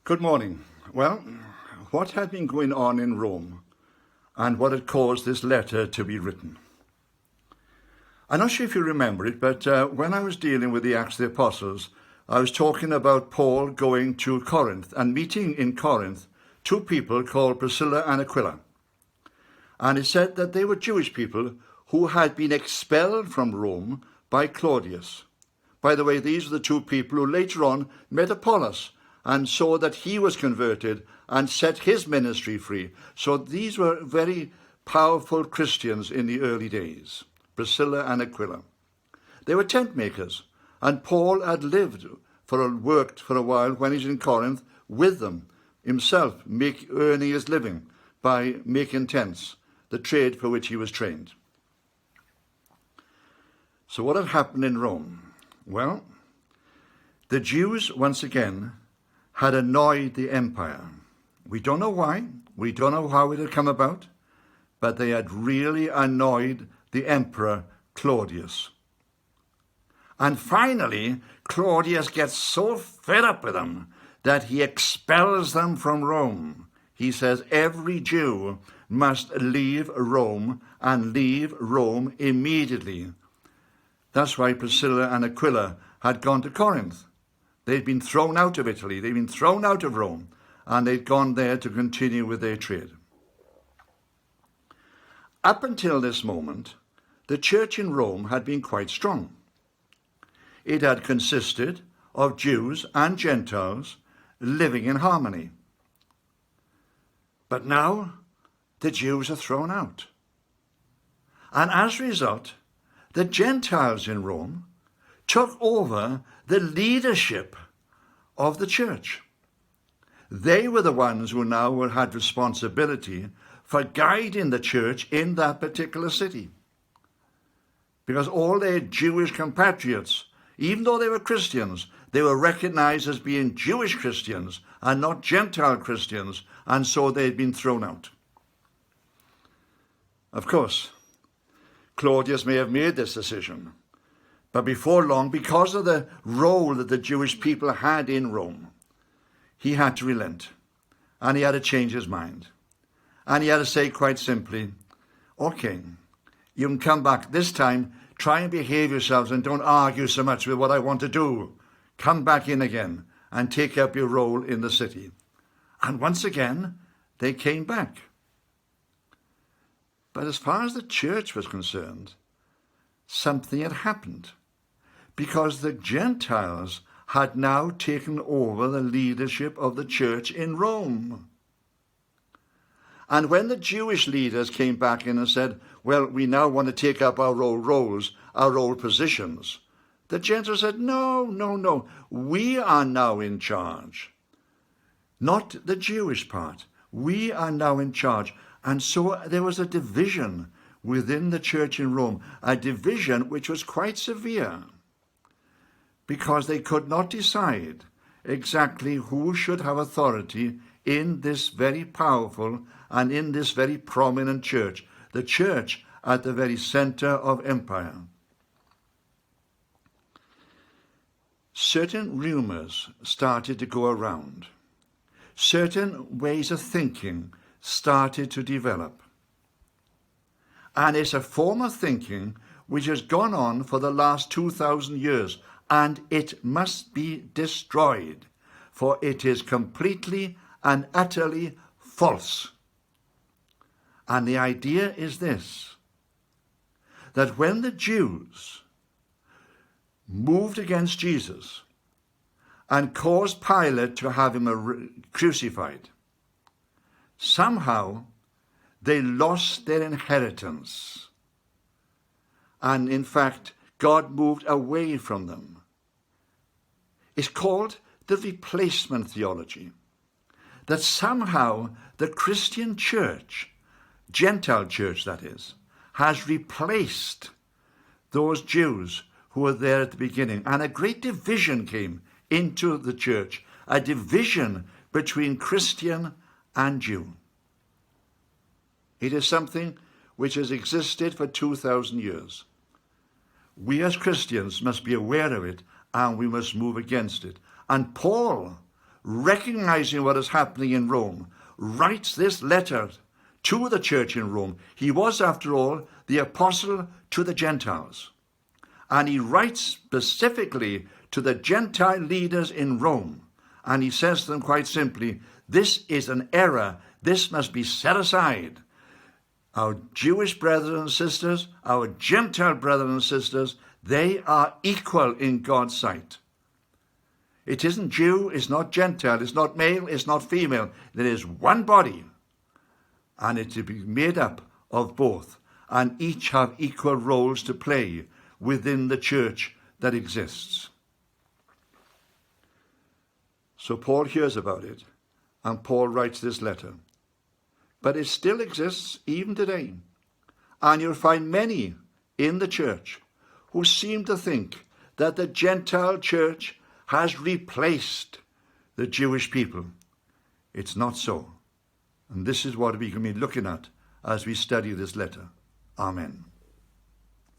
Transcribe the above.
Good morning. Well, what had been going on in Rome and what had caused this letter to be written? I'm not sure if you remember it, but when I was dealing with the Acts of the Apostles, I was talking about Paul going to Corinth and meeting in Corinth two people called Priscilla and Aquila. And it said that they were Jewish people who had been expelled from Rome by Claudius. By the way, these were the two people who later on met Apollos and saw that he was converted and set his ministry free. So these were very powerful Christians in the early days, Priscilla and Aquila. They were tent makers, and Paul had worked for a while when he was in Corinth with them, himself earning his living by making tents, the trade for which he was trained. So what had happened in Rome? Well, the Jews once again had annoyed the empire. We don't know why, we don't know how it had come about, but they had really annoyed the emperor Claudius. And finally, Claudius gets so fed up with them that he expels them from Rome. He says every Jew must leave Rome and leave Rome immediately. That's why Priscilla and Aquila had gone to Corinth. They'd been thrown out of Italy, they'd been thrown out of Rome, and they'd gone there to continue with their trade. Up until this moment, the church in Rome had been quite strong. It had consisted of Jews and Gentiles living in harmony. But now, the Jews are thrown out. And as a result, the Gentiles in Rome took over the leadership of the church. They were the ones who now had responsibility for guiding the church in that particular city. Because all their Jewish compatriots, even though they were Christians, they were recognized as being Jewish Christians and not Gentile Christians, and so they'd been thrown out. Of course, Claudius may have made this decision, but before long, because of the role that the Jewish people had in Rome, he had to relent, and he had to change his mind. And he had to say quite simply, okay, you can come back this time, try and behave yourselves and don't argue so much with what I want to do. Come back in again and take up your role in the city. And once again, they came back. But as far as the church was concerned, something had happened, because the Gentiles had now taken over the leadership of the church in Rome. And when the Jewish leaders came back in and said, well, we now want to take up our old roles, our old positions, the Gentiles said, no, we are now in charge. Not the Jewish part. We are now in charge. And so there was a division within the church in Rome, a division which was quite severe, because they could not decide exactly who should have authority in this very powerful and in this very prominent church, the church at the very center of empire. Certain rumors started to go around. Certain ways of thinking started to develop. And it's a form of thinking which has gone on for the last 2,000 years, and it must be destroyed, for it is completely and utterly false. And the idea is this, that when the Jews moved against Jesus and caused Pilate to have him crucified, somehow they lost their inheritance. And in fact, God moved away from them. It's called the Replacement Theology. That somehow the Christian church, Gentile church that is, has replaced those Jews who were there at the beginning. And a great division came into the church, a division between Christian and Jew. It is something which has existed for 2,000 years. We as Christians must be aware of it, and we must move against it. And Paul recognizing what is happening in Rome, writes this letter to the church in Rome. He was, after all, the apostle to the Gentiles. And he writes specifically to the Gentile leaders in Rome. And he says to them quite simply, this is an error. This must be set aside. Our Jewish brothers and sisters, our Gentile brothers and sisters, they are equal in God's sight. It isn't Jew, it's not Gentile, it's not male, it's not female. There is one body, and it to be made up of both, and each have equal roles to play within the church that exists. So Paul hears about it, and Paul writes this letter. But it still exists even today. And you'll find many in the church who seem to think that the Gentile church has replaced the Jewish people. It's not so. And this is what we can be looking at as we study this letter. Amen.